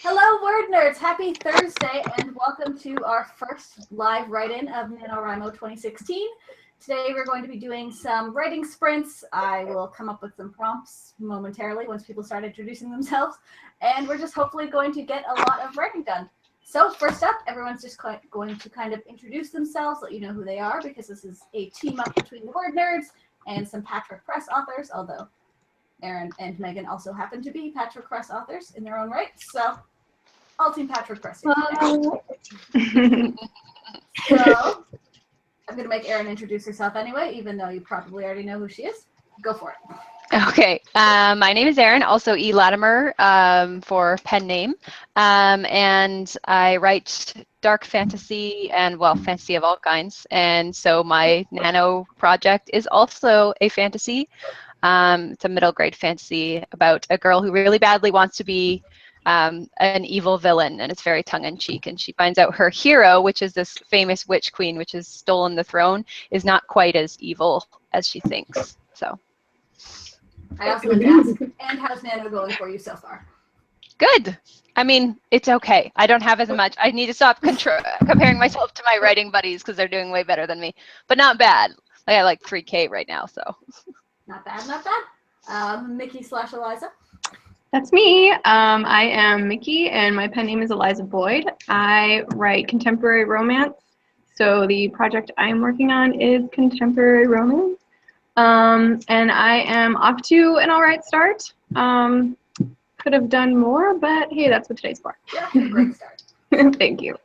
Hello, WordNerds! Happy Thursday, and welcome to our first live write-in of NaNoWriMo 2016. Today we're going to be doing some writing sprints. I will come up with some prompts momentarily once people start introducing themselves, and we're just hopefully going to get a lot of writing done. So first up, everyone's just going to kind of introduce themselves, let you know who they are, because this is a team up between the WordNerds and some Patchwork Press authors, although Erin and Megan also happen to be Patchwork Press authors in their own right. So all team Patchwork Press here today. So I'm going to make Erin introduce herself anyway, even though you probably already know who she is. Go for it. Okay, my name is Erin, also E. Latimer for pen name, and I write dark fantasy and, well, fantasy of all kinds, and so my Nano project is also a fantasy. It's a middle grade fantasy about a girl who really badly wants to be an evil villain, and it's very tongue-in-cheek, and she finds out her hero, which is this famous witch queen, which has stolen the throne, is not quite as evil as she thinks. So I also like to ask, and how's Nano going for you so far? good. I mean, it's okay. I don't have as much. I need to stop comparing myself to my writing buddies because they're doing way better than me, but not bad. I got like 3K right now, so. Not bad, not bad. Mickey/Eliza. That's me. I am Mickey, and my pen name is Eliza Boyd. I write contemporary romance, so the project I am working on is contemporary romance. And I am off to an all right start. Could have done more, but hey, that's what today's for. Yeah, great start. Thank you.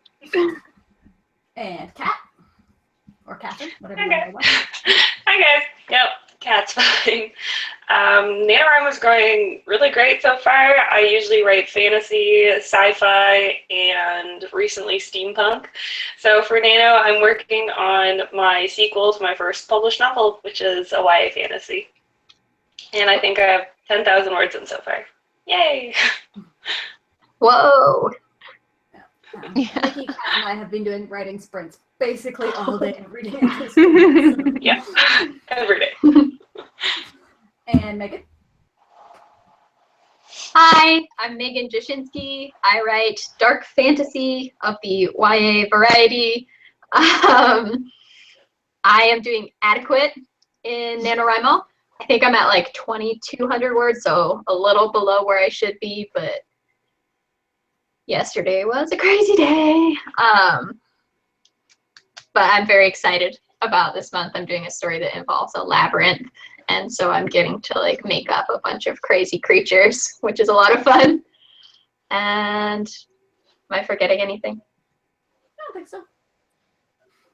And Kat, or Catherine, whatever you want. Hi guys. Yep, Kat's fine. NaNoWriMo's going really great so far. I usually write fantasy, sci-fi, and recently steampunk. So for Nano, I'm working on my sequel to my first published novel, which is a YA fantasy. And I think I have 10,000 words in so far. Yay! Whoa. Mickey, Kat, and I have been doing writing sprints basically all day, every day. Yeah, every day. And Megan. Hi, I'm Megan Jashinsky. I write dark fantasy of the YA variety. I am doing adequate in NaNoWriMo. I think I'm at like 2,200 words, so a little below where I should be, but yesterday was a crazy day. But I'm very excited about this month. I'm doing a story that involves a labyrinth, and so I'm getting to like make up a bunch of crazy creatures, which is a lot of fun. And am I forgetting anything? I don't think so.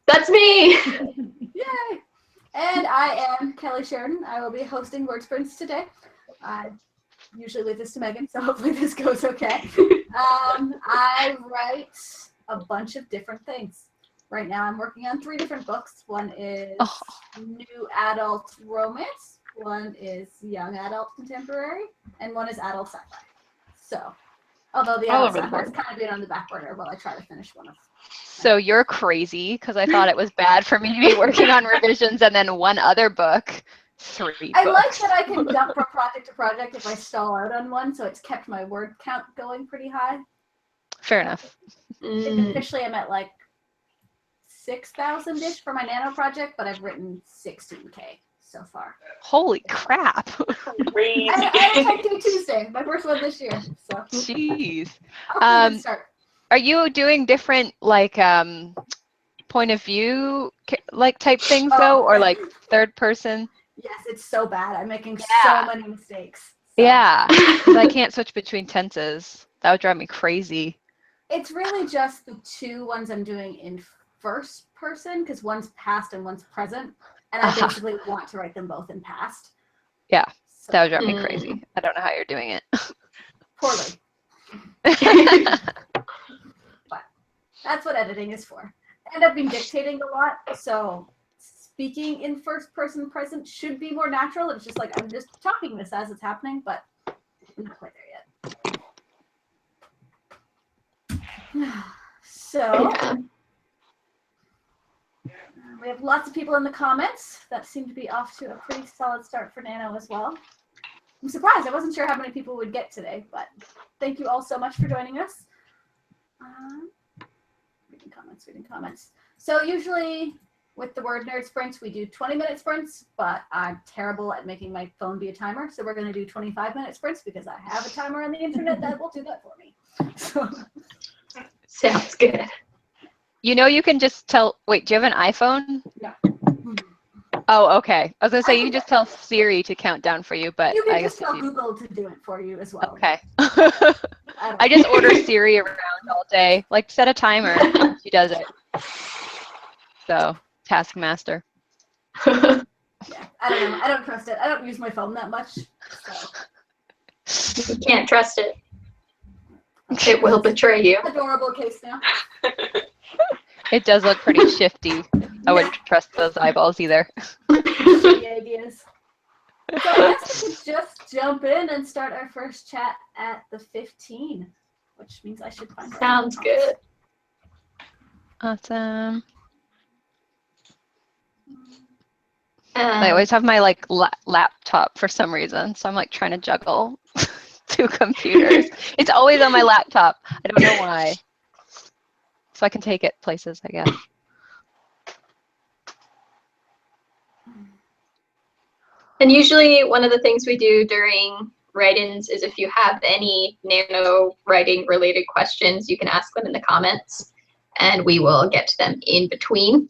That's me! Yay! And I am Kelly Sheridan. I will be hosting Word Sprints today. I usually leave this to Megan, so hopefully this goes okay. I write a bunch of different things. Right now I'm working on 3 different books. One is new adult romance, one is young adult contemporary, and one is adult sci-fi. So, although the adult sci-fi is kind of been on the back burner while I try to finish one of them. So you're crazy, because I thought it was bad for me to be working on revisions and then one other book. 3 books. I like that I can jump from project to project if I stall out on one, so it's kept my word count going pretty high. Fair enough. Officially, I'm at like 6,000-ish for my Nano project, but I've written 16K so far. Holy crap. Crazy. I had a Type 2 Tuesday, my first one this year. So. Jeez. Start. Are you doing different, like, point of view, like, type things, though, or, like, third person? Yes, it's so bad. I'm making so many mistakes. So. Yeah, because I can't switch between tenses. That would drive me crazy. It's really just the 2 ones I'm doing in first person, because one's past and one's present, and I basically want to write them both in past. Yeah, so. that would drive me crazy. I don't know how you're doing it. Poorly. But that's what editing is for. And I've been dictating a lot, so speaking in first person present should be more natural. It's just like I'm just talking this as it's happening, but I'm not quite there yet. So we have lots of people in the comments that seem to be off to a pretty solid start for Nano as well. I'm surprised. I wasn't sure how many people would get today, but thank you all so much for joining us. Reading comments. So usually with the WordNerd sprints, we do 20-minute sprints, but I'm terrible at making my phone be a timer. So we're going to do 25-minute sprints because I have a timer on the internet that will do that for me. So. Sounds good. You know, you can just tell, wait, do you have an iPhone? No. Oh, okay. I was going to say, you can just tell Siri to count down for you, but You can I just guess tell Google to do it for you as well. Okay. I just order Siri around all day. Like, set a timer. She does it. So, taskmaster. Yeah, I don't know. I don't trust it. I don't use my phone that much. So. You can't trust it. It will betray you. Adorable case now. It does look pretty shifty. I wouldn't trust those eyeballs either. Shitty ideas. So I guess we could just jump in and start our first chat at the 15, which means I should find. Sounds good. Awesome. I always have my like laptop for some reason, so I'm like trying to juggle 2 computers. It's always on my laptop. I don't know why. So I can take it places, I guess. And usually one of the things we do during write-ins is if you have any nano writing related questions, you can ask them in the comments and we will get to them in between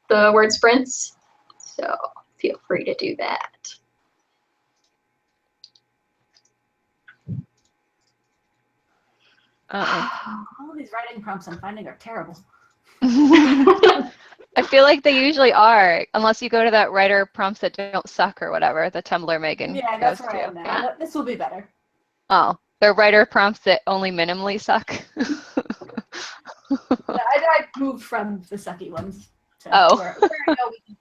the word sprints. So feel free to do that. All these writing prompts I'm finding are terrible. I feel like they usually are, unless you go to that writer prompts that don't suck or whatever, the Tumblr Megan Yeah, that's goes where I to. am now. This will be better. Oh, they're writer prompts that only minimally suck. Yeah, I moved from the sucky ones to where I know we can.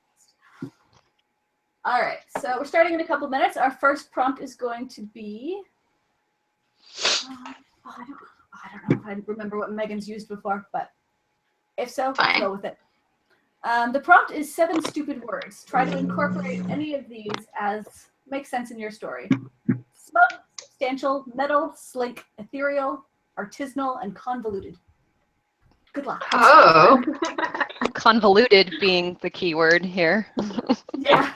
All right, so we're starting in a couple minutes. Our first prompt is going to be. I don't know if I remember what Megan's used before, but if so, let's go with it. The prompt is 7 stupid words. Try to incorporate any of these as makes sense in your story. Smug, substantial, metal, slink, ethereal, artisanal, and convoluted. Good luck. Oh. Convoluted being the key word here. Yeah.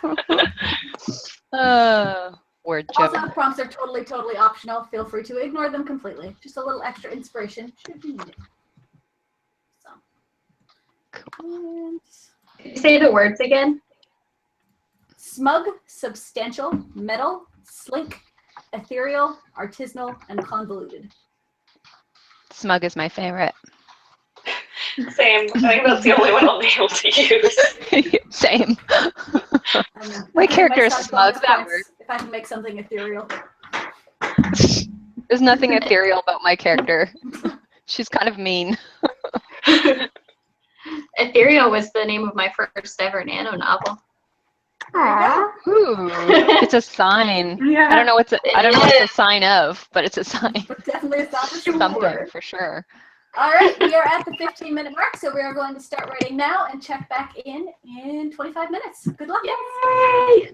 Word joke. Also, prompts are totally optional. Feel free to ignore them completely. Just a little extra inspiration should be needed. So. Cool. Say the words again. Smug, substantial, metal, slink, ethereal, artisanal, and convoluted. Smug is my favorite. Same. I think that's the only one I'll be able to use. Same. My character is smug. That works. If I can make something ethereal. There's nothing ethereal about my character. She's kind of mean. Ethereal was the name of my first ever nano novel. Ooh, it's a sign. Yeah. I don't know what it's a sign of, but it's a sign. But definitely a Something for sure. All right, we are at the 15-minute mark, so we are going to start writing now and check back in 25 minutes. Good luck. Yay!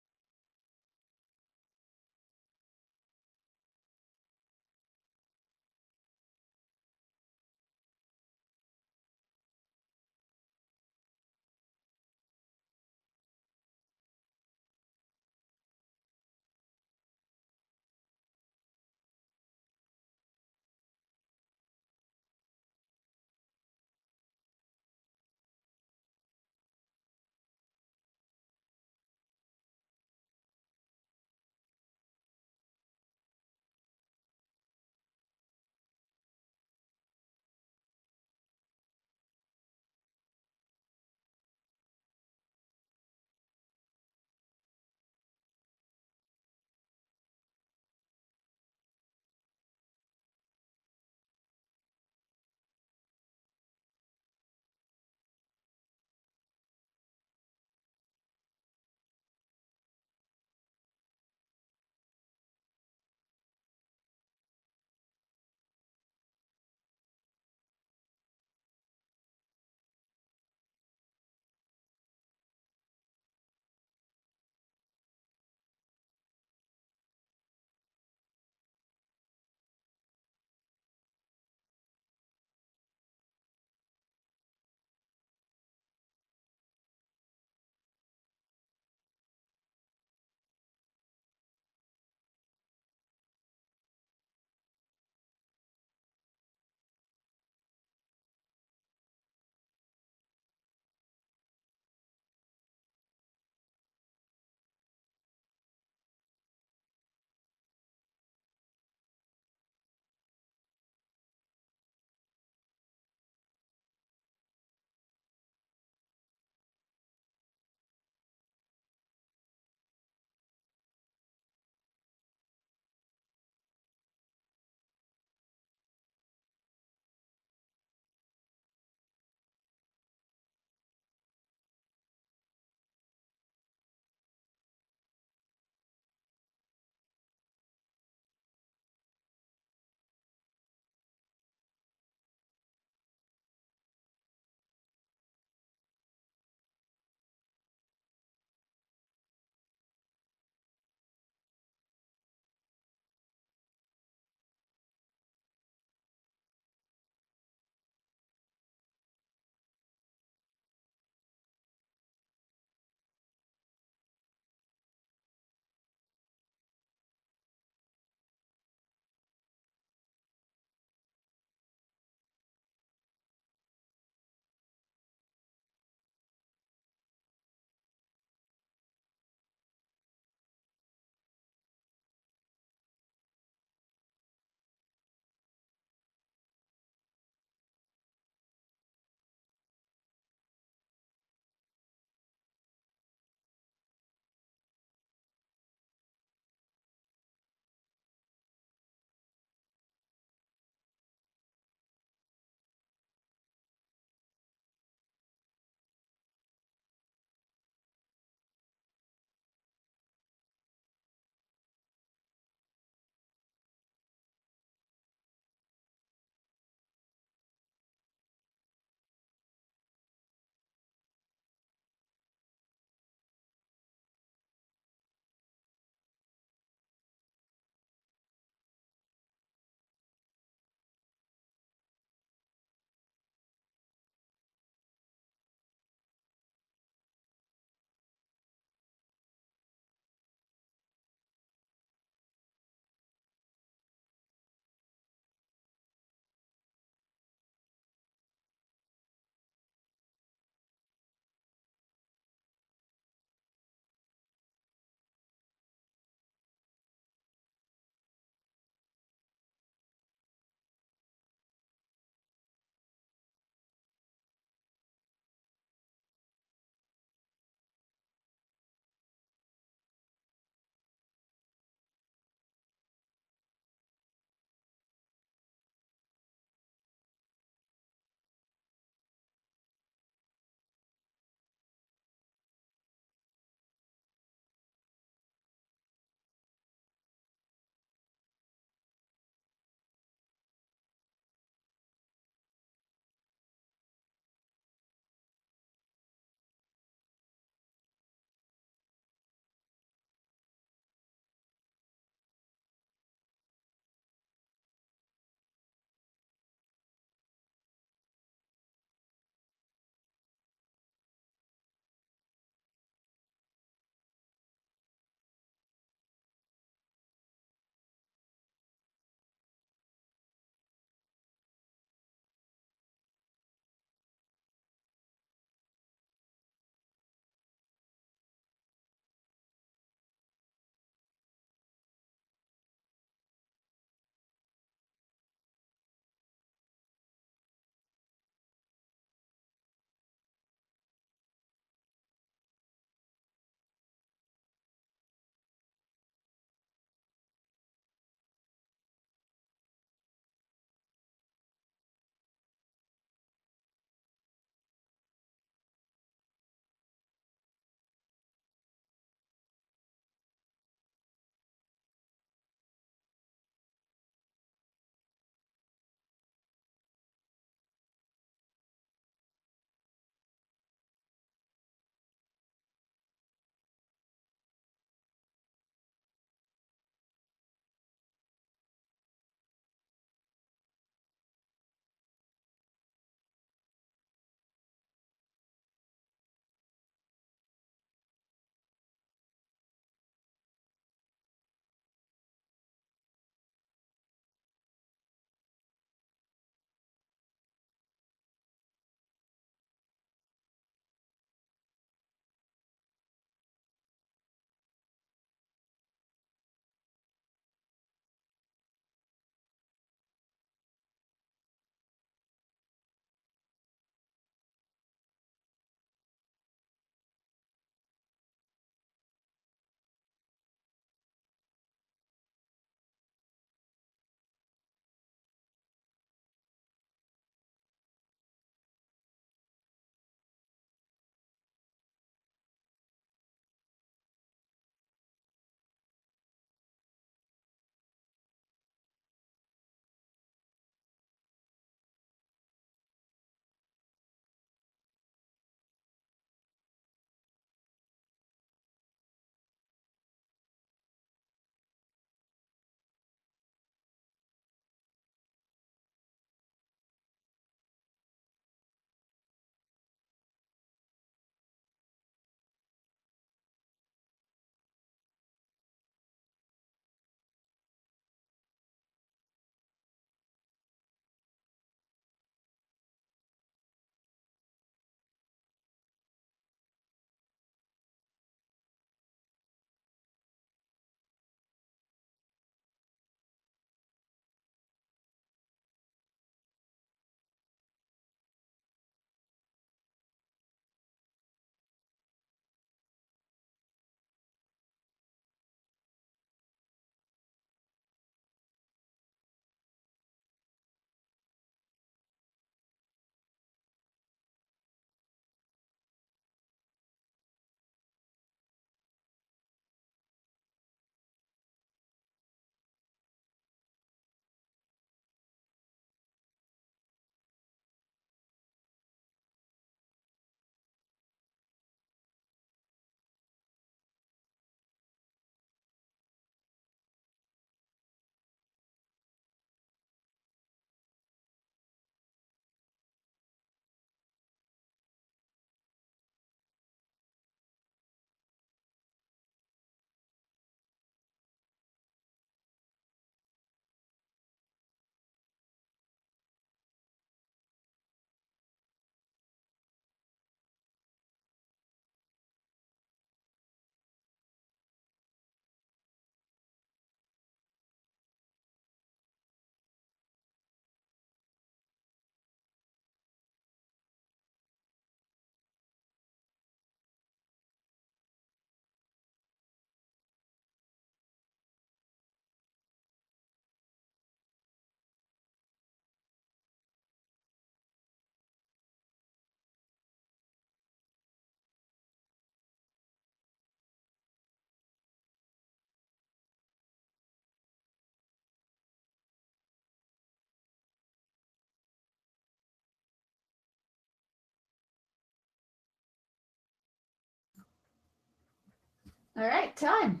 All right, time.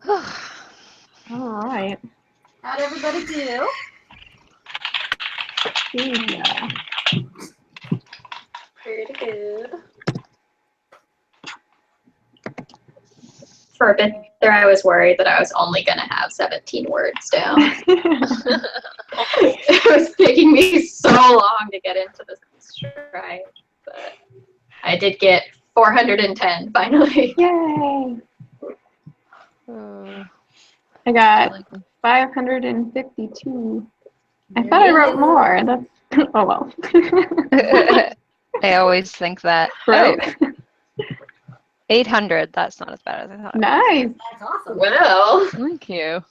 All right. How'd everybody do? Yeah. Pretty good. For a bit there, I was worried that I was only going to have 17 words down. It was taking me so long to get into the stride, but I did get 410 finally. Yay! Oh, I got 552. I thought I wrote more. That's oh well. I always think that. Right? Oh, 800. That's not as bad as I thought. Nice. That's awesome. Well, Thank you.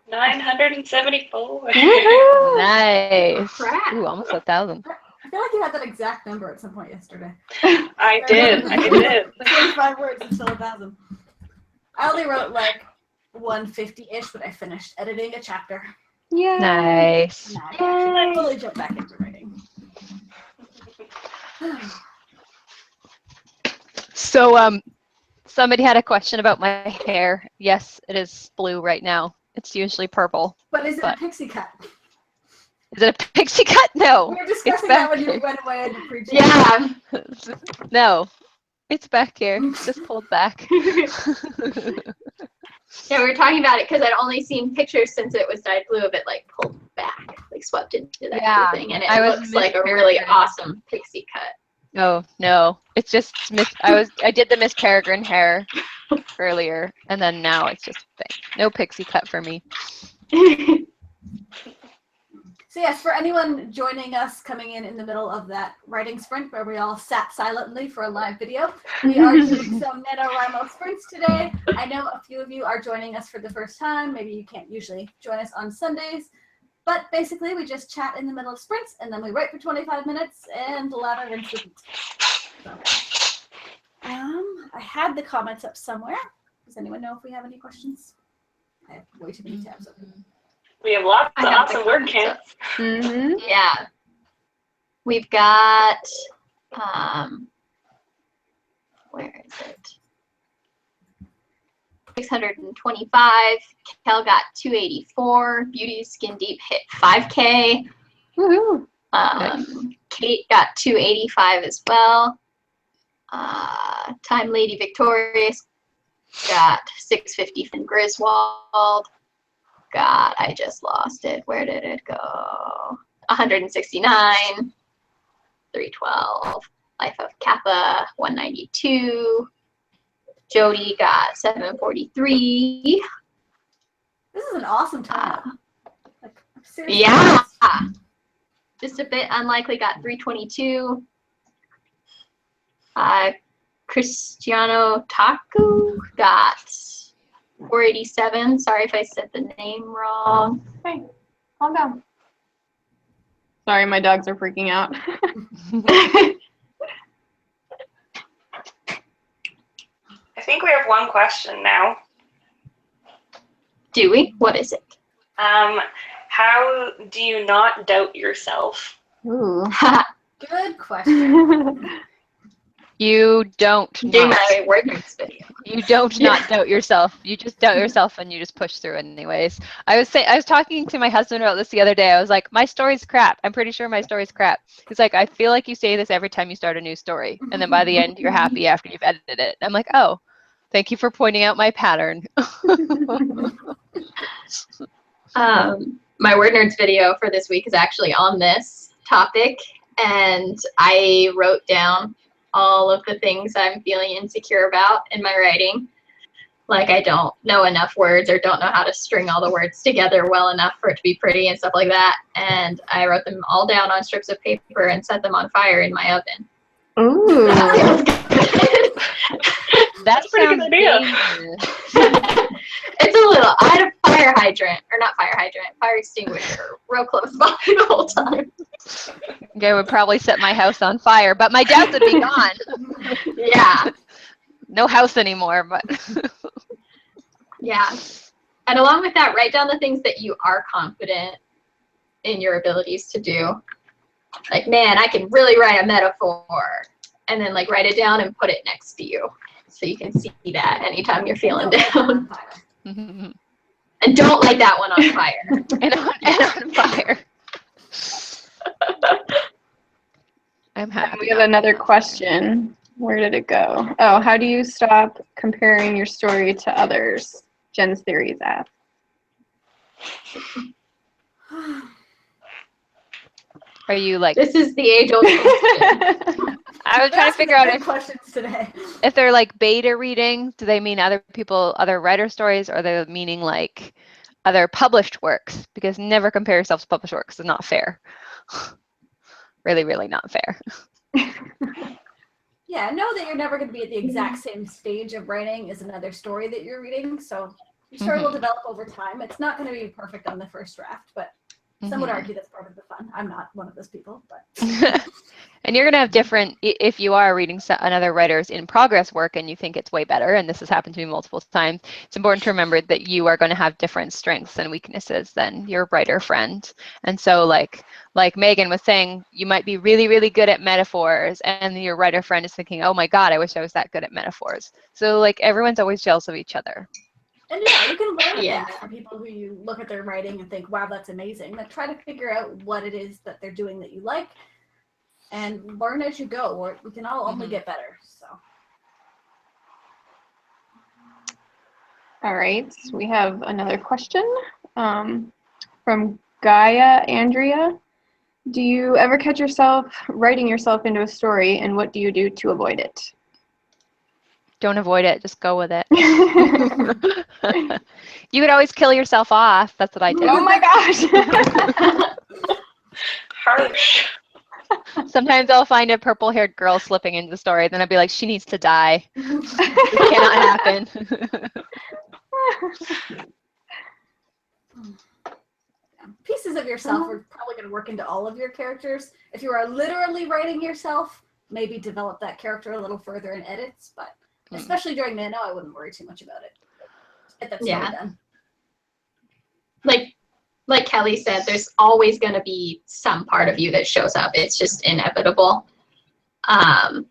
974. Woohoo! Nice. Crap. Ooh, almost 1,000. I feel like you had that exact number at some point yesterday. I did. 25 words until 1,000. I only wrote like 150-ish, but I finished editing a chapter. Yeah. Nice. Now I can actually fully jump back into writing. So, somebody had a question about my hair. Yes, it is blue right now. It's usually purple. But is it But- a pixie cut? Is it a pixie cut? No. We were discussing that when you back went away and preached. yeah. No. It's back here. Just pulled back. Yeah, we were talking about it because I'd only seen pictures since it was dyed blue of it like pulled back, like swept into that Yeah, blue thing, and it I was looks like a really miscarried. awesome pixie cut. No. It's just I did the Miss Peregrine hair earlier, and then now it's just no pixie cut for me. So yes, for anyone joining us coming in the middle of that writing sprint where we all sat silently for a live video, we are doing some NaNoWriMo sprints today. I know a few of you are joining us for the first time. Maybe you can't usually join us on Sundays. But basically, we just chat in the middle of sprints, and then we write for 25 minutes, and lather, rinse, repeat. So, I had the comments up somewhere. Does anyone know if we have any questions? I have way too many tabs open. We have lots I of have the awesome word comments counts. Mm-hmm. Yeah. We've got, where is it? 625. Kel got 284. Beauty Skin Deep hit 5K. Woohoo! Kate got 285 as well. Time Lady Victorious got 650 from Griswold. God, I just lost it. Where did it go? 169. 312. Life of Kappa, 192. Jody got 743. This is an awesome turnout. Like, seriously. Yeah. Just a bit unlikely got 322. Cristiano Taku got 487. Sorry if I said the name wrong. Hey, calm down. Sorry, my dogs are freaking out. I think we have one question now. Do we? What is it? How do you not doubt yourself? Ooh. Good question. You don't Do not. my WordNerds video. You don't not doubt yourself. You just doubt yourself and you just push through anyways. I was talking to my husband about this the other day. I was like, my story's crap. I'm pretty sure my story's crap. He's like, I feel like you say this every time you start a new story. And then by the end, you're happy after you've edited it. I'm like, oh, thank you for pointing out my pattern. My WordNerds video for this week is actually on this topic. And I wrote down all of the things I'm feeling insecure about in my writing. Like I don't know enough words or don't know how to string all the words together well enough for it to be pretty and stuff like that. And I wrote them all down on strips of paper and set them on fire in my oven. Ooh. That pretty good sounds idea. dangerous. It's a little, I had a fire hydrant, or not fire hydrant, fire extinguisher real close by the whole time. I would probably set my house on fire, but my dad's would be gone. Yeah. No house anymore, but Yeah. And along with that, write down the things that you are confident in your abilities to do. Like, man, I can really write a metaphor. and then like write it down and put it next to you so you can see that anytime you're feeling Don't light that down. on fire. And don't light that one on fire. and on fire. I'm happy. We have another question. Where did it go? Oh, how do you stop comparing your story to others? Jen's Theories app. Are you like? This is the age-old question. I was trying to figure out questions today. if they're like beta reading. Do they mean other people, other writer stories, or are they meaning like other published works? Because never compare yourself to published works. It's not fair. Really, really not fair. Yeah, know that you're never going to be at the exact same stage of writing as another story that you're reading. So your story will develop over time. It's not going to be perfect on the first draft, but some would argue that's part of the fun. I'm not one of those people, but. And you're going to have different, if you are reading another writer's in progress work and you think it's way better, and this has happened to me multiple times, it's important to remember that you are going to have different strengths and weaknesses than your writer friend. And so like Megan was saying, you might be really, really good at metaphors, and your writer friend is thinking, oh my God, I wish I was that good at metaphors. So like everyone's always jealous of each other. And yeah, you can learn things from people who you look at their writing and think, wow, that's amazing. But try to figure out what it is that they're doing that you like and learn as you go, or we can all only get better. So. All right, we have another question from Gaia Andrea. Do you ever catch yourself writing yourself into a story, and what do you do to avoid it? Don't avoid it, just go with it. You could always kill yourself off. That's what I did. Oh my gosh. Harsh. Sometimes I'll find a purple-haired girl slipping into the story, then I'll be like, she needs to die. It cannot happen. Pieces of yourself are probably going to work into all of your characters. If you are literally writing yourself, maybe develop that character a little further in edits, but especially during Nano, I wouldn't worry too much about it. Get that story done. Like Kelly said, there's always going to be some part of you that shows up. It's just inevitable. But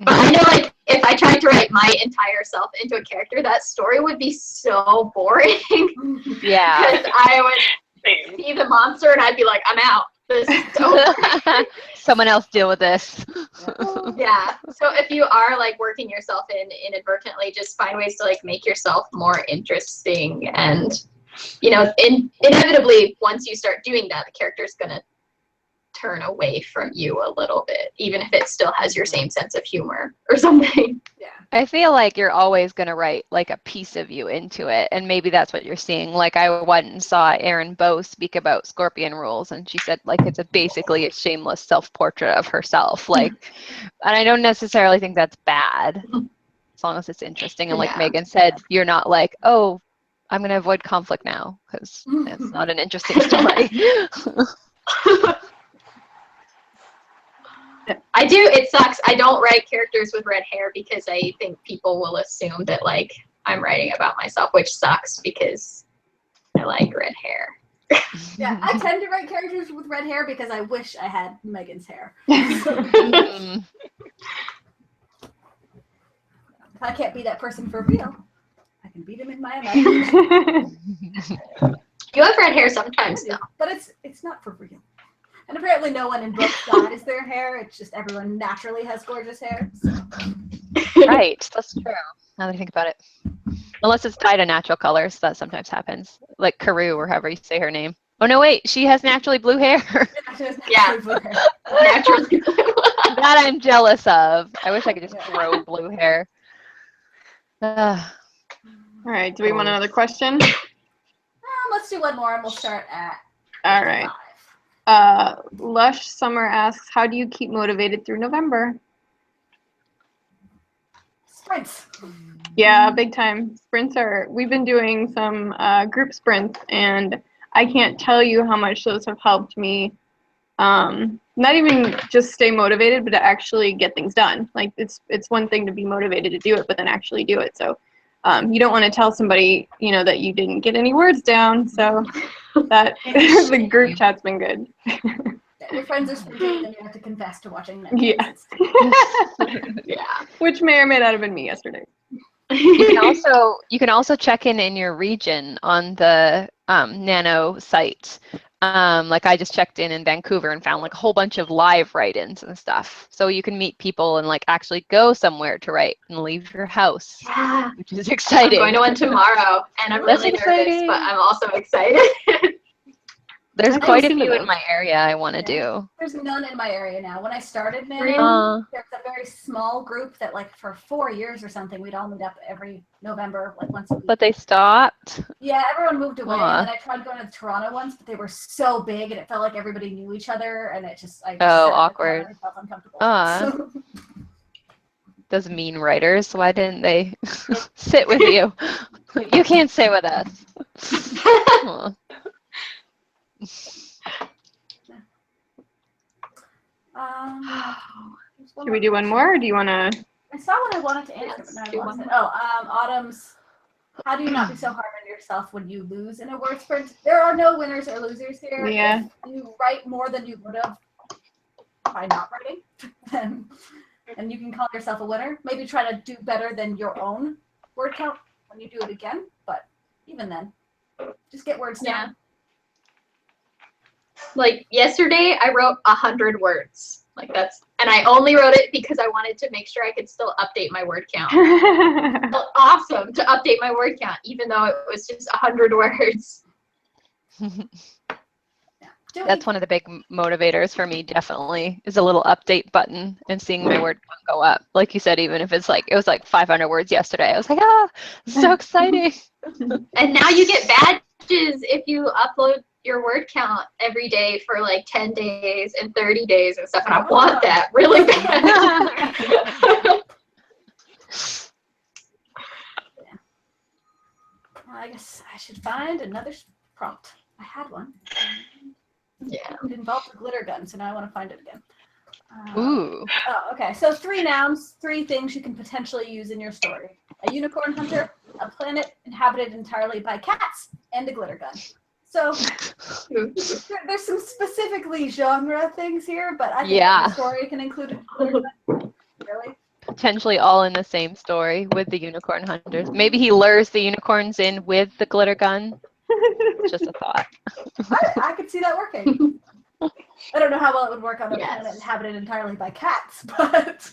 I know, like, if I tried to write my entire self into a character, that story would be so boring. Yeah. Because I would see the monster and I'd be like, I'm out. This is over. Someone else deal with this. Yeah. So if you are like working yourself in inadvertently, just find ways to like make yourself more interesting. And, you know, inevitably, once you start doing that, the character's going to turn away from you a little bit, even if it still has your same sense of humor or something. Yeah. I feel like you're always going to write like a piece of you into it. And maybe that's what you're seeing. Like I went and saw Erin Bowe speak about Scorpion rules. And she said like it's basically a shameless self-portrait of herself. Like, and I don't necessarily think that's bad as long as it's interesting. And like Megan said, you're not like, oh, I'm going to avoid conflict now because it's not an interesting story. I do. It sucks. I don't write characters with red hair because I think people will assume that like I'm writing about myself, which sucks because I like red hair. Yeah, I tend to write characters with red hair because I wish I had Megan's hair. If I can't be that person for real, I can beat him in my imagination. You have red hair sometimes, though. But it's not for real. And apparently no one in books dyes their hair. It's just everyone naturally has gorgeous hair. So. Right, that's true. Now that I think about it. Unless it's dyed a natural colors, that sometimes happens. Like Karoo or however you say her name. Oh no, wait, she has naturally blue hair. Yeah, naturally blue. That I'm jealous of. I wish I could just grow blue hair. All right, do we want another question? Let's do one more and we'll start at All right. Lush Summer asks, how do you keep motivated through November? Sprints. Yeah, big time. Sprints we've been doing some group sprints, and I can't tell you how much those have helped me. Not even just stay motivated, but to actually get things done. Like it's one thing to be motivated to do it, but then actually do it. So you don't want to tell somebody, you know, that you didn't get any words down. So that the group chat's been good. Your friends are sprinting, then you have to confess to watching Netflix. Yeah. Yeah. Which may or may not have been me yesterday. You can also check in your region on the Nano site. Like I just checked in Vancouver and found like a whole bunch of live write-ins and stuff. So you can meet people and like actually go somewhere to write and leave your house, Yeah. which is I'm exciting. going to one tomorrow, and I'm That's really nervous, exciting. but I'm also excited. There's I've quite a seen few in those. my area I want to Yeah. do. There's none in my area now. When I started Nano, Really? there's a very small group that like for 4 years or something, we'd all meet up every November, like once a week. But they stopped. Yeah, everyone moved away, Aw. and then I tried going to the Toronto ones, but they were so big, and it felt like everybody knew each other, and it just I just Oh, sat in the awkward. corner and felt uncomfortable. Aw. So, Those mean writers, why didn't they sit with you? You can't stay with us. Aw. there's one Should we more do one question. more, or do you want to? I saw what I wanted to answer, Yes, but now do I lost one it. Autumn's. How do you not be so hard on yourself when you lose in a word sprint? There are no winners or losers here. Yeah. If you write more than you would have by not writing, then and you can call yourself a winner. Maybe try to do better than your own word count when you do it again. But even then, just get words Yeah. down. Like yesterday, I wrote 100 words. Like and I only wrote it because I wanted to make sure I could still update my word count. It felt awesome to update my word count, even though it was just 100 words. That's one of the big motivators for me, definitely, is a little update button and seeing my word count go up. Like you said, even if it's like, it was like 500 words yesterday. I was like, so exciting. And now you get badges if you upload your word count every day for like 10 days and 30 days and stuff. And I want that really bad. I guess I should find another prompt. I had one. Yeah. It involved a glitter gun, so now I want to find it again. Ooh. Oh, okay. So 3 nouns, 3 things you can potentially use in your story: a unicorn hunter, a planet inhabited entirely by cats, and a glitter gun. So there's some specifically genre things here, but I think Yeah. the story can include a glitter gun. Really? Potentially all in the same story with the unicorn hunters. Maybe he lures the unicorns in with the glitter gun. Just a thought. I could see that working. I don't know how well it would work on a Yes. planet inhabited entirely by cats, but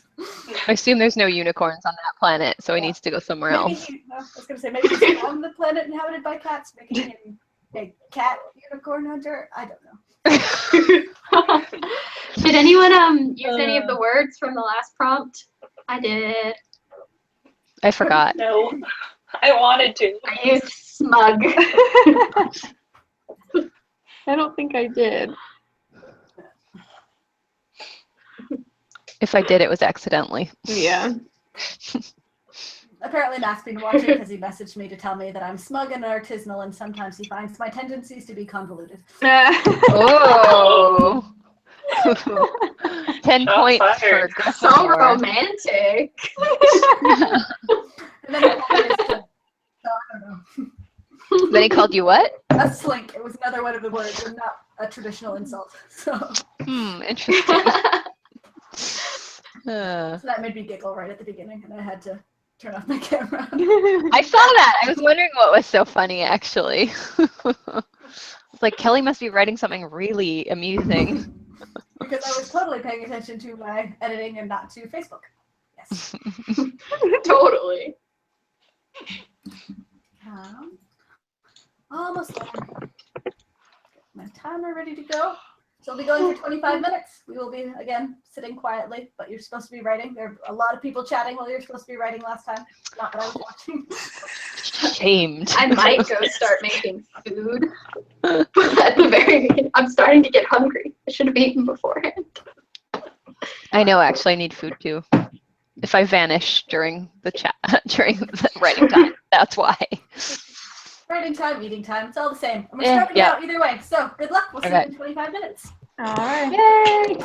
I assume there's no unicorns on that planet, so he Yeah. needs to go somewhere maybe else. I was going to say maybe he's on the planet inhabited by cats, making him a cat unicorn hunter. I don't know. Did anyone use any of the words from the last prompt? I did. I forgot. No, I wanted to. I used smug. I don't think I did. If I did, it was accidentally. Yeah. Apparently Matt's been watching because he messaged me to tell me that I'm smug and artisanal, and sometimes he finds my tendencies to be convoluted. Oh. 10 Shots points for fired. So Gryffindor. romantic. And then he called me a slink. So I don't know. Then he called you what? A slink. It was another one of the words and not a traditional insult. So Interesting. that made me giggle right at the beginning, and I had to turn off my camera. I saw that. I was wondering what was so funny, actually. It's like Kelly must be writing something really amusing. Because I was totally paying attention to my editing and not to Facebook. Yes. Totally. Almost there. Get my timer ready to go. So we'll be going for 25 minutes. We will be, again, sitting quietly, but you're supposed to be writing. There are a lot of people chatting while you're supposed to be writing last time. Not that I was watching. Shamed. I might go start making food. But at the very beginning, I'm starting to get hungry. I should have eaten beforehand. I know, actually, I need food too. If I vanish during the chat, during the writing time, that's why. Writing time, eating time, it's all the same. I'm Yeah, starting out either way. So good luck. We'll see you Okay. in 25 minutes. All right. Yay!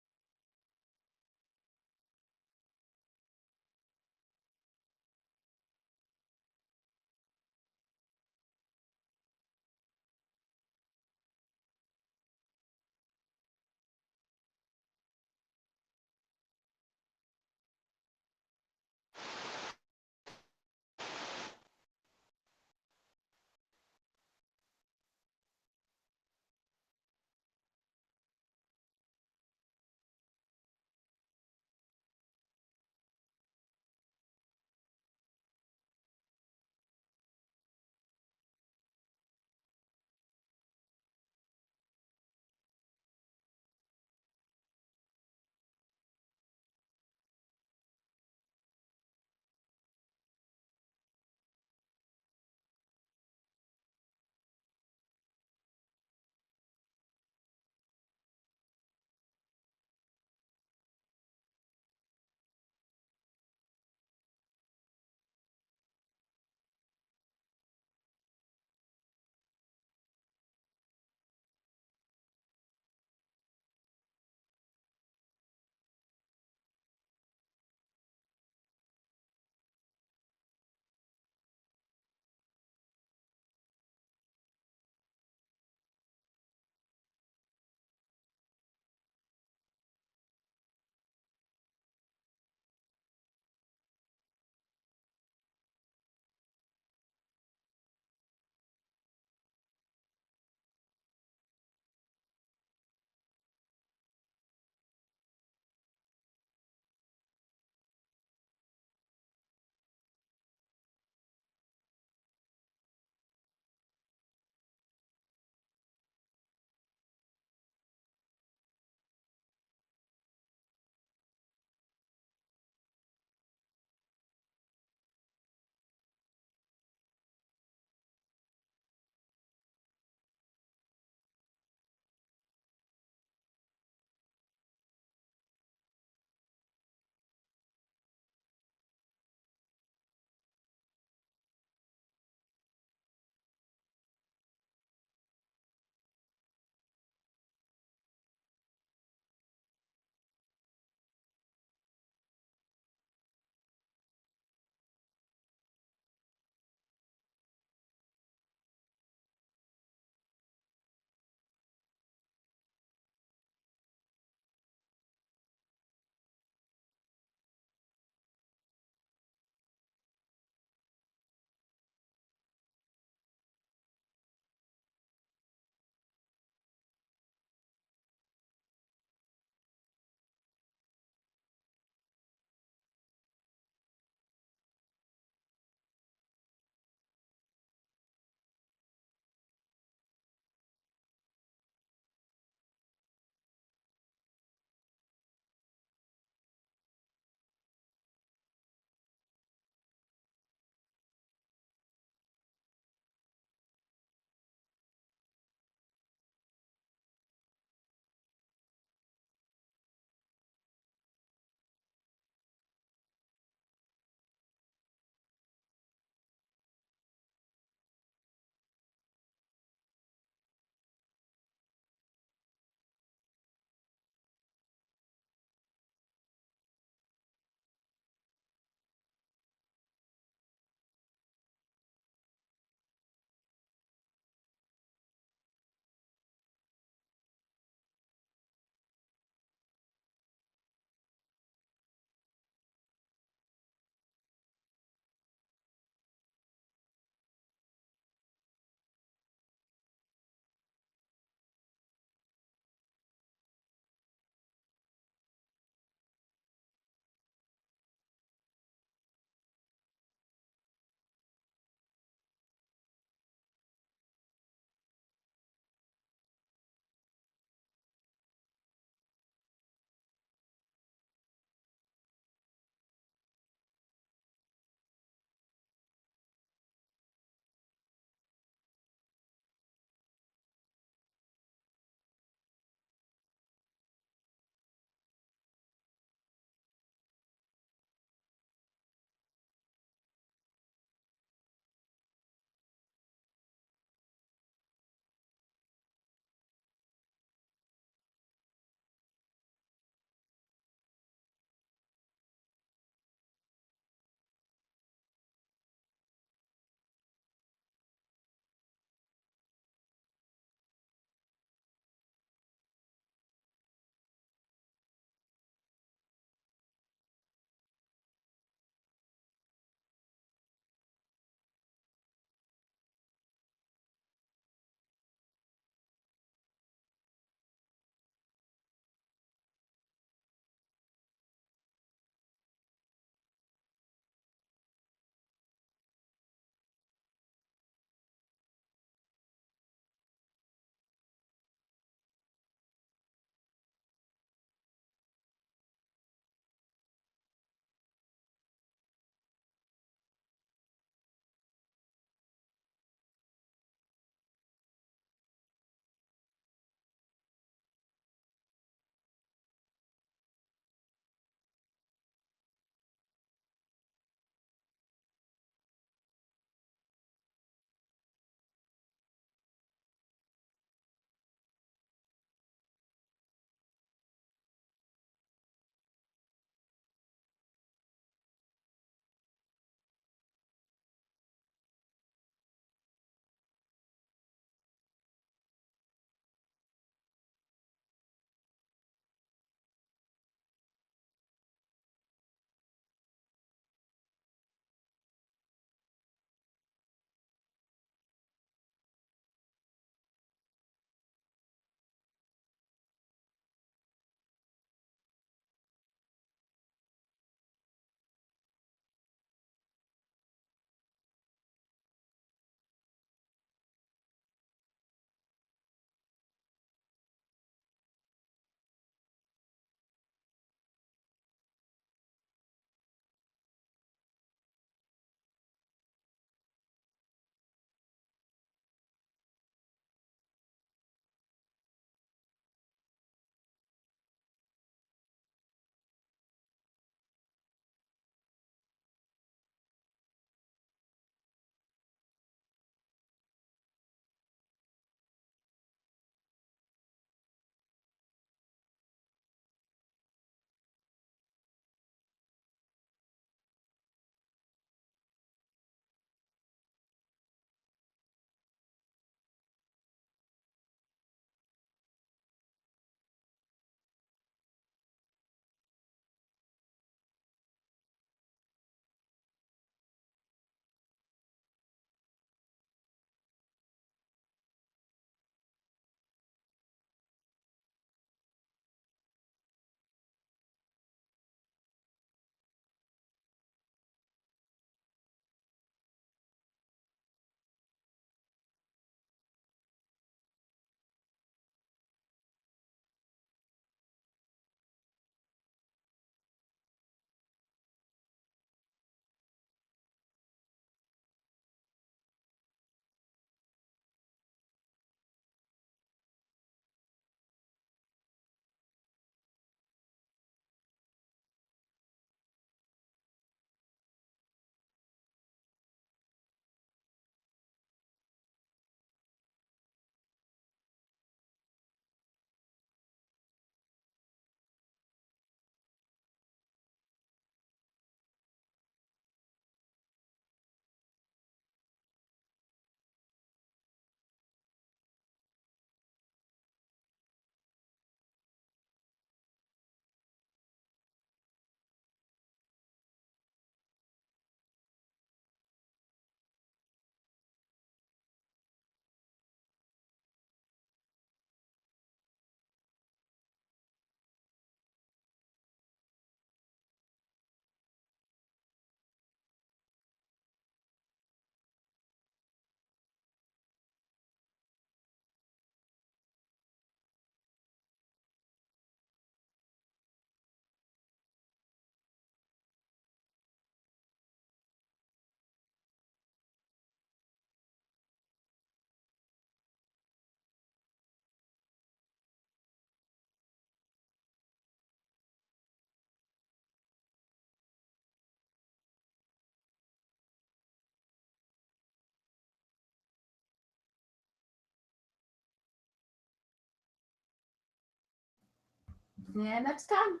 And that's time.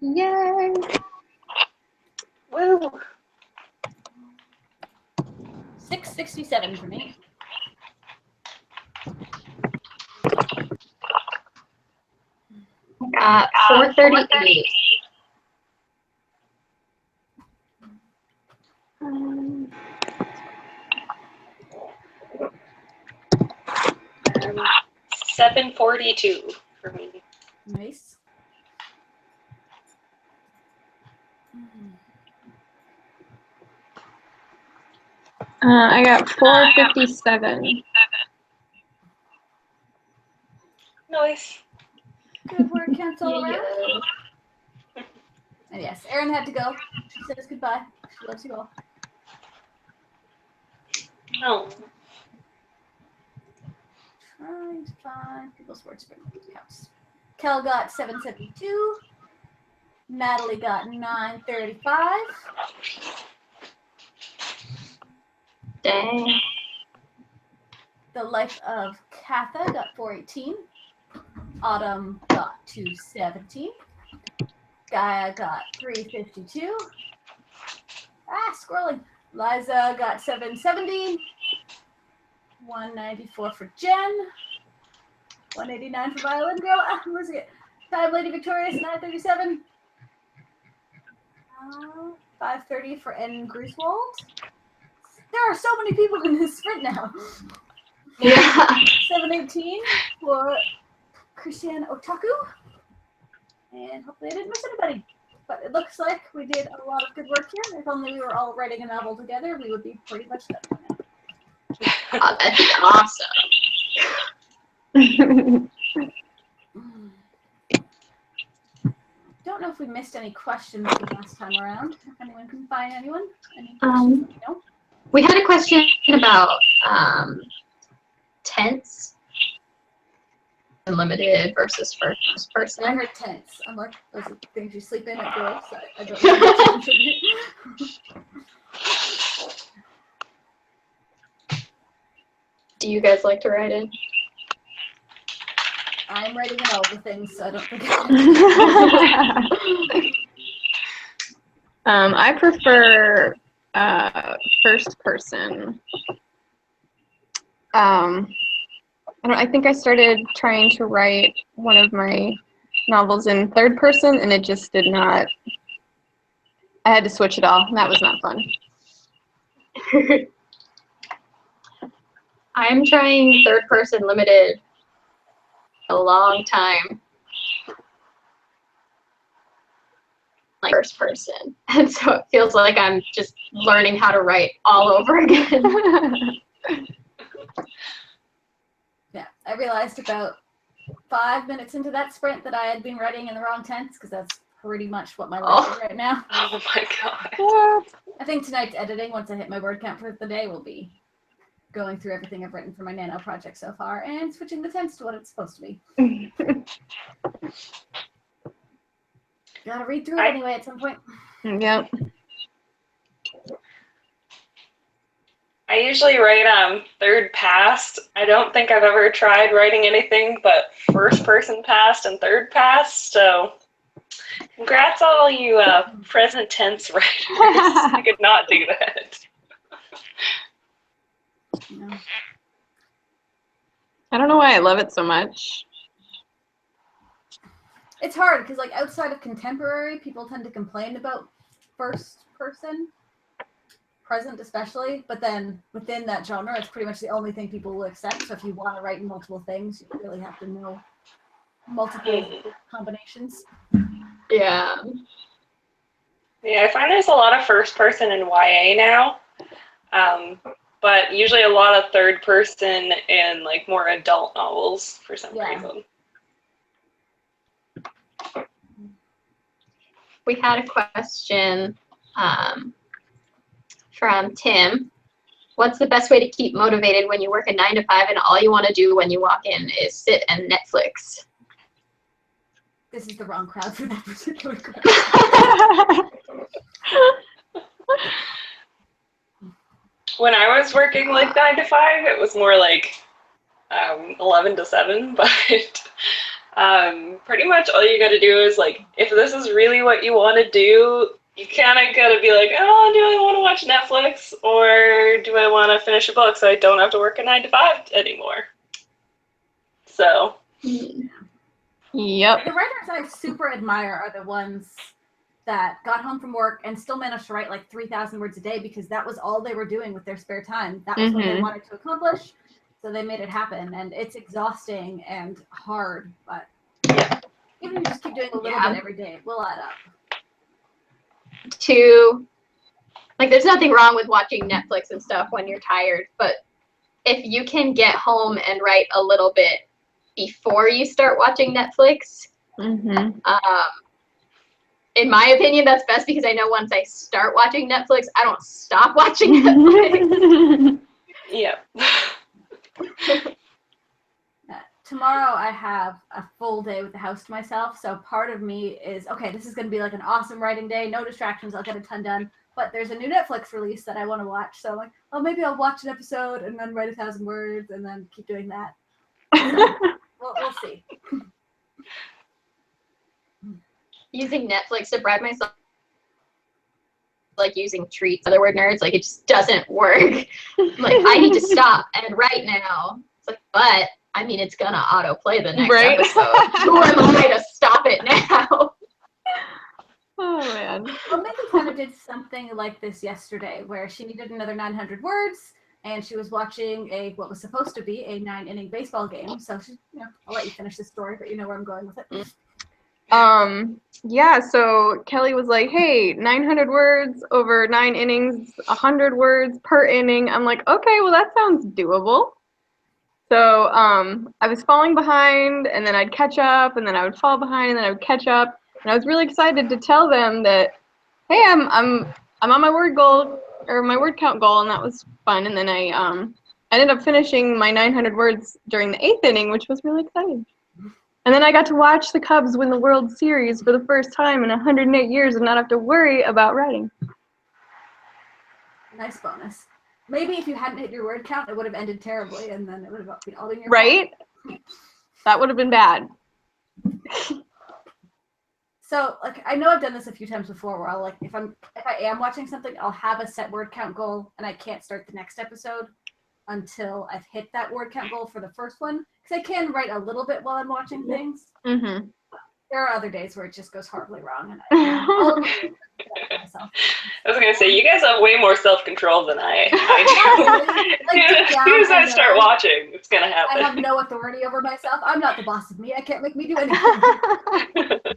Yay! Woo! 667 for me. Got 438. Um, 742 for me. Nice. I got 457. Nice. Good word counts all around. Yeah. And yes, Erin had to go. She says goodbye. She loves you all. Oh. Trying to find people's word sprint counts. Kel got 772. Natalie got 935. Dang. The Life of Katha got 418. Autumn got 217. Gaia got 352. Scrolling. Liza got 770. 194 for Jen. 189 for Violin Girl. I'm losing it. Time Lady Victorious, 937. 530 for N. Griswold. There are so many people in this sprint now. Yeah. 718 for Christiane Otaku. And hopefully I didn't miss anybody. But it looks like we did a lot of good work here. If only we were all writing a novel together, we would be pretty much done by now. Oh, that'd be awesome. Don't know if we missed any questions the last time around. If anyone can find anyone. Any questions, let me know. We had a question about tents, unlimited versus first I person. heard tents. I'm like, those are things you sleep in at girls. I don't know what to contribute. Do you guys like to write in? I'm writing in all the things, so I don't think I prefer first person. I think I started trying to write one of my novels in third person, and it just did not. I had to switch it all, and that was not fun. I'm trying third person limited a long time. Like first person. And so it feels like I'm just learning how to write all over again. Yeah, I realized about 5 minutes into that sprint that I had been writing in the wrong tense, because that's pretty much what my life is right now. Oh my god. I think tonight's editing, once I hit my word count for the day, will be going through everything I've written for my Nano project so far and switching the tense to what it's supposed to be. Gotta read through it anyway at some point. Yep. I usually write third past. I don't think I've ever tried writing anything but first person past and third past, so congrats all you present tense writers. I could not do that. No. I don't know why I love it so much. It's hard because, like, outside of contemporary, people tend to complain about first person, present especially, but then within that genre, it's pretty much the only thing people will accept. So if you want to write in multiple things, you really have to know multiple combinations. Yeah. Yeah, I find there's a lot of first person in YA now, but usually a lot of third person in like more adult novels for some reason. We had a question from Tim. What's the best way to keep motivated when you work a 9 to 5 and all you want to do when you walk in is sit and Netflix? This is the wrong crowd for that particular crowd. When I was working like 9 to 5, it was more like 11 to 7, but pretty much all you got to do is, like, if this is really what you want to do, you kind of got to be like, oh, do I want to watch Netflix, or do I want to finish a book so I don't have to work a 9 to 5 anymore? So. Yep. The writers I super admire are the ones that got home from work and still managed to write like 3,000 words a day because that was all they were doing with their spare time. That was what they wanted to accomplish, so they made it happen. And it's exhausting and hard, but even if you just keep doing a little bit every day, it will add up. There's nothing wrong with watching Netflix and stuff when you're tired, but if you can get home and write a little bit before you start watching Netflix, in my opinion, that's best, because I know once I start watching Netflix, I don't stop watching Netflix. Yeah. Tomorrow I have a full day with the house to myself, so part of me is, okay, this is going to be like an awesome writing day, no distractions, I'll get a ton done, but there's a new Netflix release that I want to watch, so I'm like, oh, maybe I'll watch an episode and then write 1,000 words and then keep doing that. So, we'll see. Using Netflix to bribe myself, like using treats, other WordNerds, like it just doesn't work. Like, I need to stop and write now. It's like, but I mean, it's gonna autoplay the next episode. Who am I to stop it now? Oh man. Well, Mindy kind of did something like this yesterday, where she needed another 900 words, and she was watching what was supposed to be a 9-inning baseball game. So she, I'll let you finish the story, but you know where I'm going with it. Yeah, so Kelly was like, hey, 900 words over 9 innings, 100 words per inning. I'm like, okay, well, that sounds doable. So I was falling behind, and then I'd catch up, and then I would fall behind, and then I would catch up. And I was really excited to tell them that, hey, I'm on my word goal, or my word count goal, and that was fun. And then I ended up finishing my 900 words during the 8th inning, which was really exciting. And then I got to watch the Cubs win the World Series for the first time in 108 years and not have to worry about writing. Nice bonus. Maybe if you hadn't hit your word count, it would have ended terribly, and then it would have been all in your right? That would have been bad. So, like, I know I've done this a few times before, where I'll, like, if I am watching something, I'll have a set word count goal, and I can't start the next episode until I've hit that word count goal for the first one, because I can write a little bit while I'm watching things. Mm-hmm. There are other days where it just goes horribly wrong, and I myself. I was gonna say, you guys have way more self-control than I do. As soon as I start watching, it's gonna happen. I have no authority over myself. I'm not the boss of me. I can't make me do anything.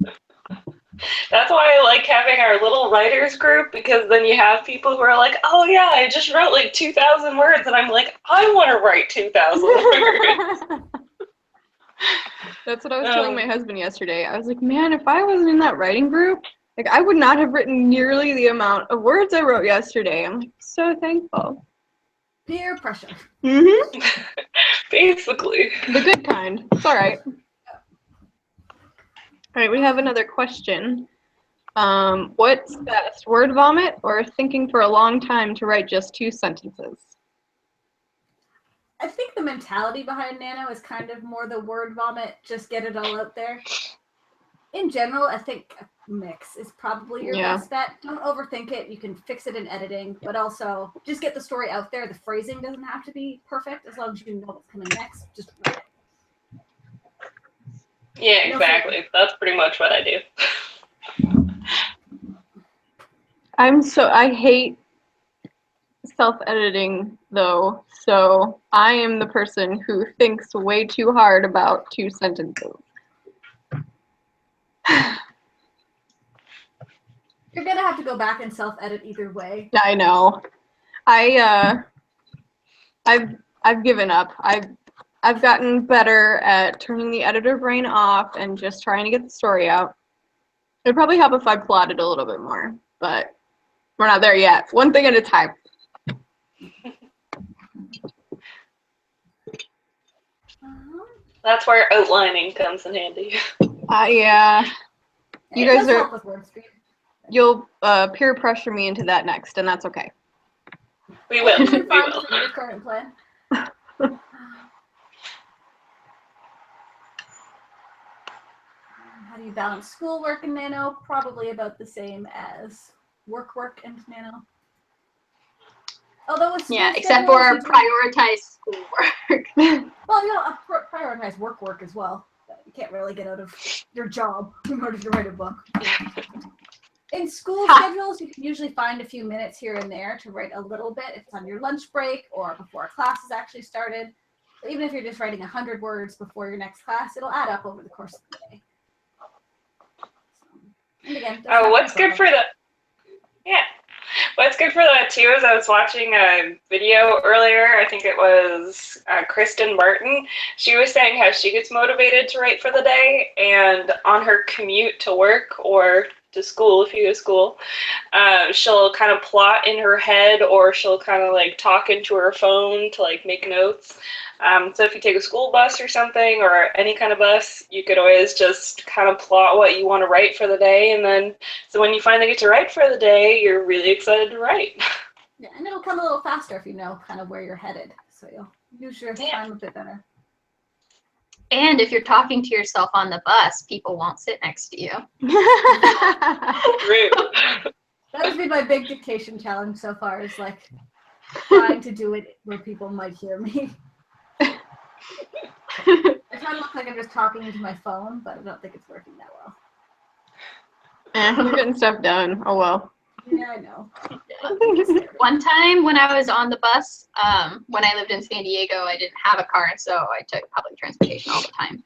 That's why I like having our little writers group, because then you have people who are like, oh yeah, I just wrote like 2,000 words, and I'm like, I want to write 2,000 words. That's what I was telling my husband yesterday. I was like, man, if I wasn't in that writing group, like, I would not have written nearly the amount of words I wrote yesterday. I'm like, so thankful. Peer pressure. Mm-hmm. Basically. The good kind. It's all right. All right, we have another question. What's best, word vomit or thinking for a long time to write just 2 sentences? I think the mentality behind Nano is kind of more the word vomit, just get it all out there. In general, I think a mix is probably your best bet. Don't overthink it. You can fix it in editing, but also just get the story out there. The phrasing doesn't have to be perfect, as long as you know what's coming next. Just write it. Yeah, exactly. That's pretty much what I do. I hate self-editing though, so I am the person who thinks way too hard about 2 sentences. You're gonna have to go back and self-edit either way. I know. I've given up. I've gotten better at turning the editor brain off and just trying to get the story out. It'd probably help if I plotted a little bit more, but we're not there yet. One thing at a time. That's where outlining comes in handy. Yeah. You guys help with word stream. You'll peer pressure me into that next, and that's okay. We will. We Fine will. for your current plan. How do you balance schoolwork in Nano? Probably about the same as work in Nano. Although with school except for schedules, prioritize schoolwork. well, you know, prioritize work as well. You can't really get out of your job in order to write a book. In school schedules, you can usually find a few minutes here and there to write a little bit if it's on your lunch break or before a class has actually started. So even if you're just writing 100 words before your next class, it'll add up over the course of the day. And again, what's good for the What's good for that too is I was watching a video earlier. I think it was Kristen Martin. She was saying how she gets motivated to write for the day, and on her commute to work or to school, if you go to school, she'll kind of plot in her head, or she'll kind of like talk into her phone to like make notes. So if you take a school bus or something, or any kind of bus, you could always just kind of plot what you want to write for the day, and then so when you finally get to write for the day, you're really excited to write. Yeah, and it'll come a little faster if you know kind of where you're headed, so you'll use your time a bit better. And if you're talking to yourself on the bus, people won't sit next to you. Rude. That has been my big dictation challenge so far, is like trying to do it where people might hear me. I try to look like I'm just talking into my phone, but I don't think it's working that well. You're getting stuff done. Oh well. Yeah, I know. One time when I was on the bus, when I lived in San Diego, I didn't have a car, so I took public transportation all the time.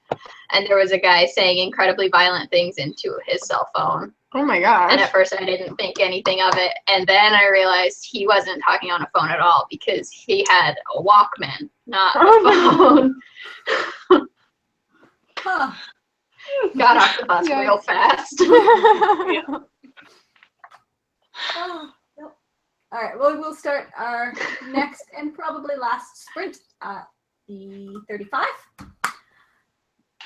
And there was a guy saying incredibly violent things into his cell phone. Oh my And gosh. at first I didn't think anything of it. And then I realized he wasn't talking on a phone at all, because he had a Walkman, not a phone. Huh. Got off the bus Yikes. real fast. Oh, nope. All right, well, we'll start our next and probably last sprint at the 35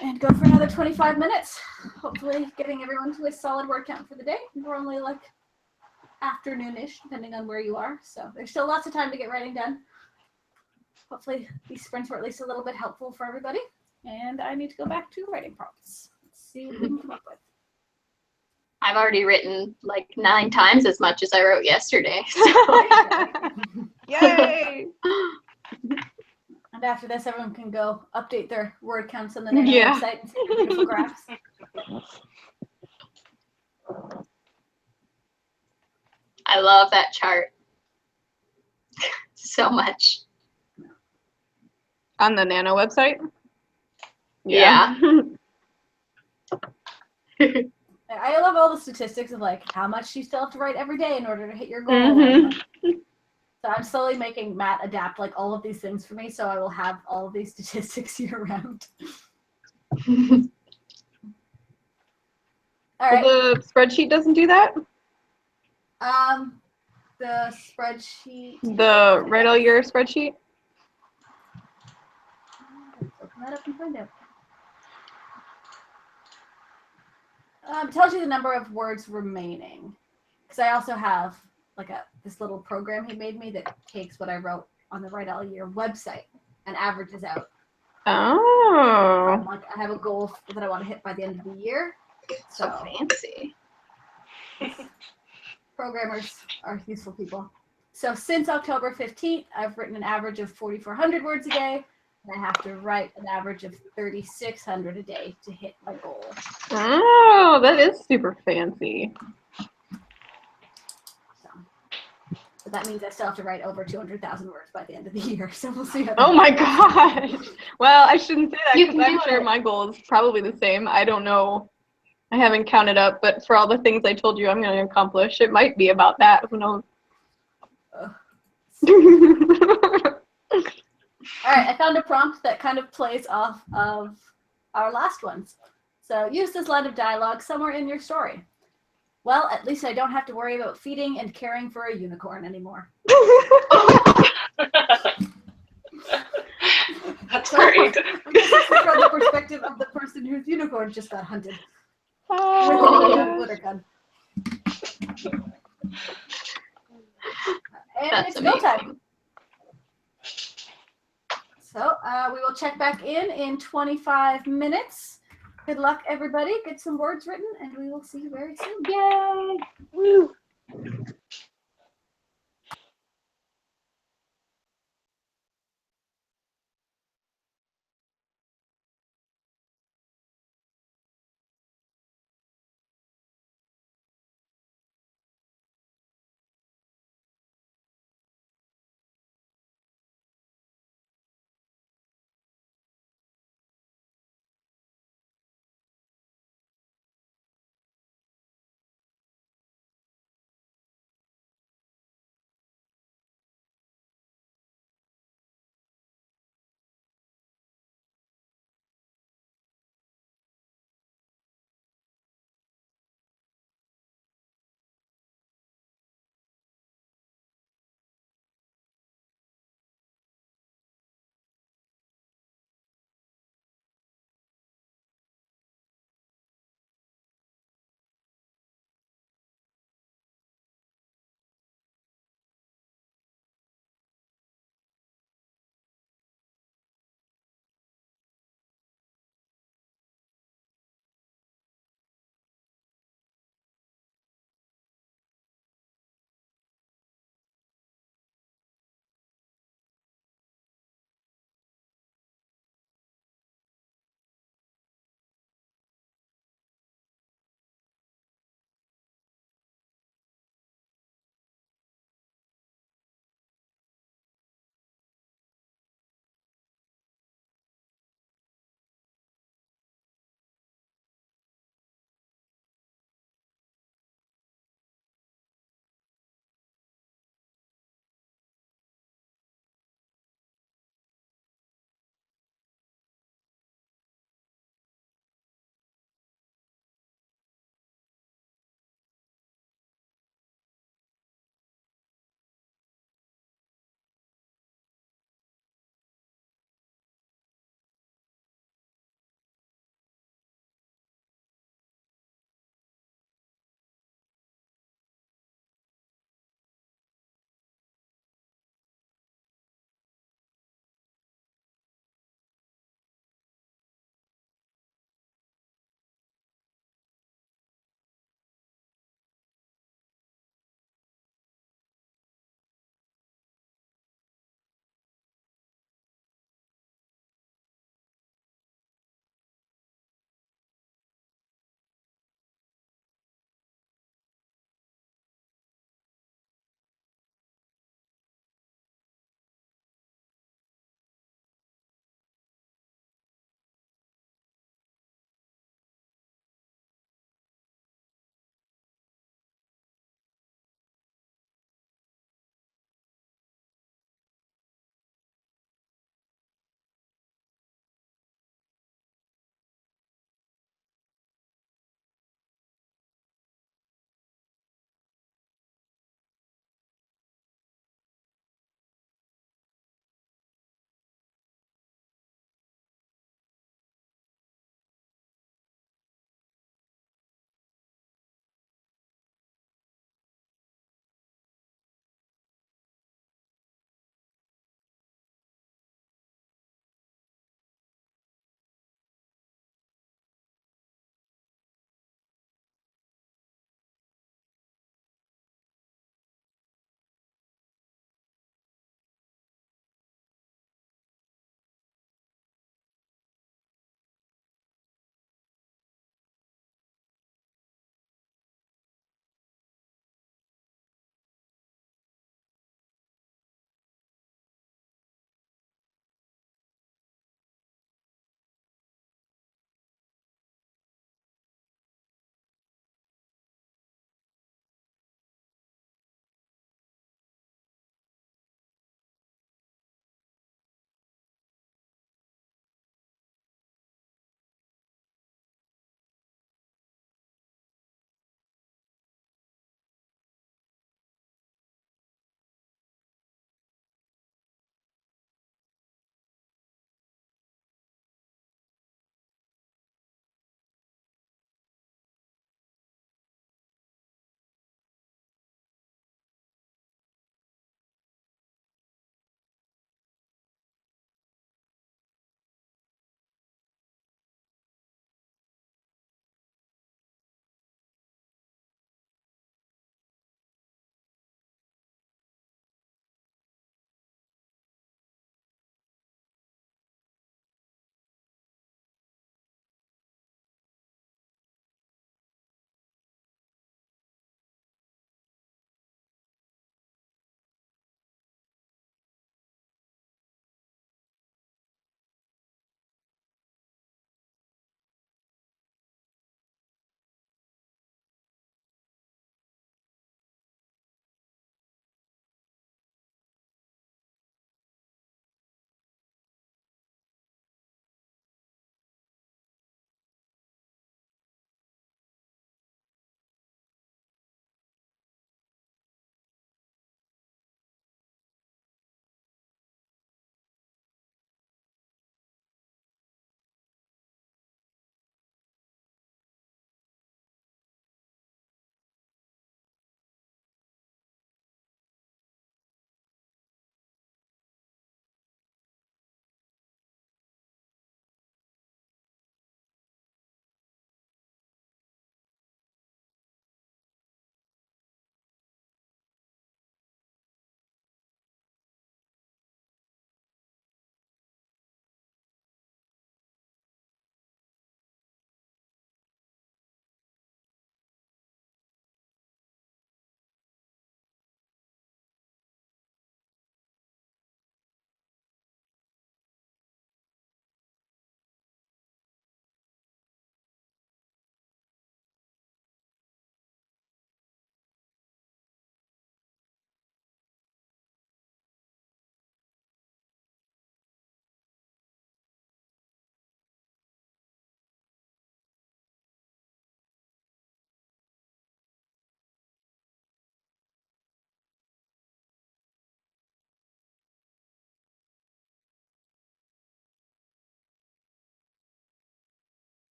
and go for another 25 minutes. Hopefully getting everyone to a solid word count for the day. We're only like afternoonish, depending on where you are. So there's still lots of time to get writing done. Hopefully these sprints were at least a little bit helpful for everybody. And I need to go back to writing prompts. Let's see what we can come up with. I've already written like 9 times as much as I wrote yesterday. Yay! And after this, everyone can go update their word counts on the Nano website and see their beautiful graphs. I love that chart so much. On the Nano website? Yeah. I love all the statistics of like how much you still have to write every day in order to hit your goal. Mhm. So I'm slowly making Matt adapt like all of these things for me, so I will have all of these statistics year round. All right. The spreadsheet doesn't do that? The spreadsheet. The write all year spreadsheet? Let's open that up and find out. It tells you the number of words remaining. Because I also have like this little program he made me that takes what I wrote on the Write All Year website and averages out. Oh. Like I have a goal that I want to hit by the end of the year. So fancy. Programmers are useful people. So since October 15th, I've written an average of 4,400 words a day. And I have to write an average of 3,600 a day to hit my goal. Oh, that is super fancy. But that means I still have to write over 200,000 words by the end of the year. So we'll see how Oh my gosh. Well, I shouldn't say that You because can I'm do sure it. my goal is probably the same. I don't know. I haven't counted up, but for all the things I told you I'm going to accomplish, it might be about that. Who knows? All right, I found a prompt that kind of plays off of our last ones. So use this line of dialogue somewhere in your story. Well, at least I don't have to worry about feeding and caring for a unicorn anymore. That's great. I guess this is from the perspective of the person whose unicorn just got hunted with Oh, a glitter gun. And That's it's go amazing. time. So we will check back in 25 minutes. Good luck, everybody. Get some words written, and we will see you very soon. Yay! Woo!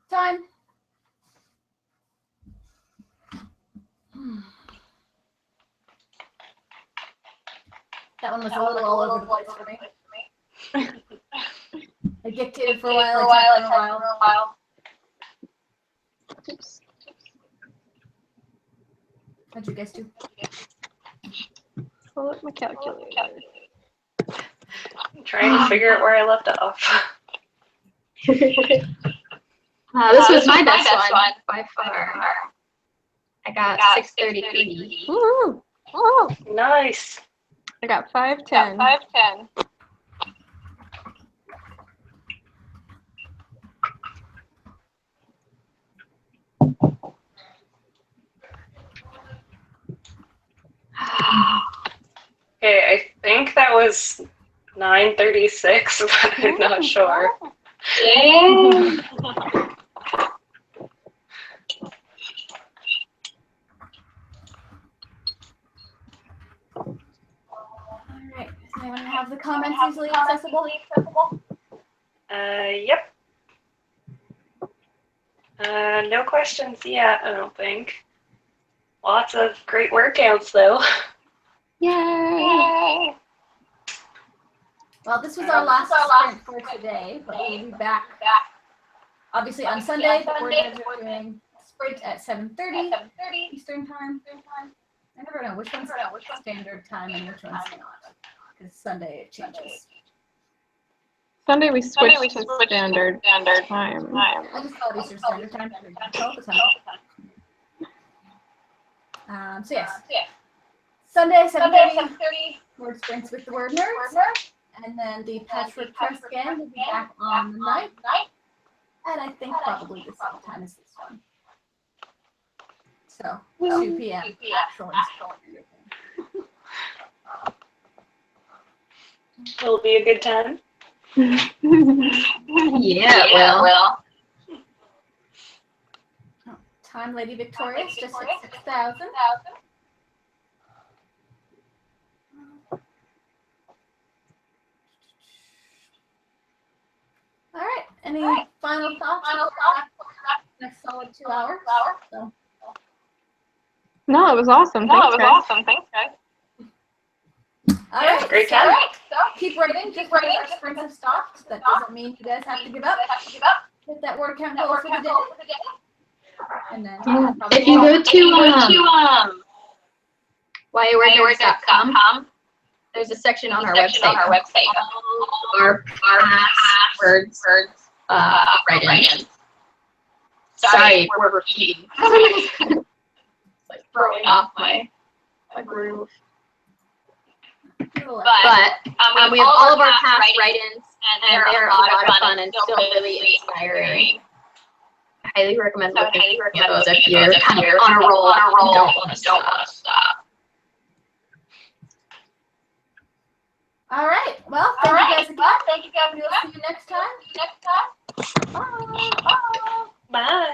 Time. That one was a little all over the place for me. I dictated for a while. I typed for a while. Oops. How'd you guys do? Pull up my calculator. I'm trying to figure out where I left off. This was my best one by far. I got 633. Woo! Oh, Nice. I got 510. 510. Okay, I think that was 9:36, but I'm not sure. Dang. Alright, does anyone have the comments easily accessible? Yep. No questions yet, I don't think. Lots of great workouts, though. Yay! Well, this was our last sprint for today, but we'll be back. Obviously on Sunday, the WordNerds are doing sprint at 7:30 Eastern time. I never know which one's standard time and which one's not, because Sunday it changes. Sunday we switched to standard time. I just call it Eastern Standard Time all the time. So yes, Sunday 7:30 word sprints with the WordNerds, and then the Patchwork Press again will be back on the 9th, and I think probably the same time as this one. So 2 p.m. actual. Will it be a good time? Yeah, well. Time Lady Victorious just hit 6,000. All right. Any final thoughts? Next solid 2 hours. So. No, it was awesome. Thanks, guys. All right. Great So time. keep writing. Just because our sprints have stopped, that doesn't mean you guys have to give up. Hit that word count goal for the day. And then If you go to YAWordNerds.com, there's a section on our website. Our past words, write-ins. Sorry, we're repeating. It's like throwing off my groove. But we have all of our past write-ins, and they're a lot of fun and still really inspiring. I highly recommend looking at those if you're kind of on a roll and don't want to stop. All right. Well, thank you guys again. We'll see you next time. Bye. Bye.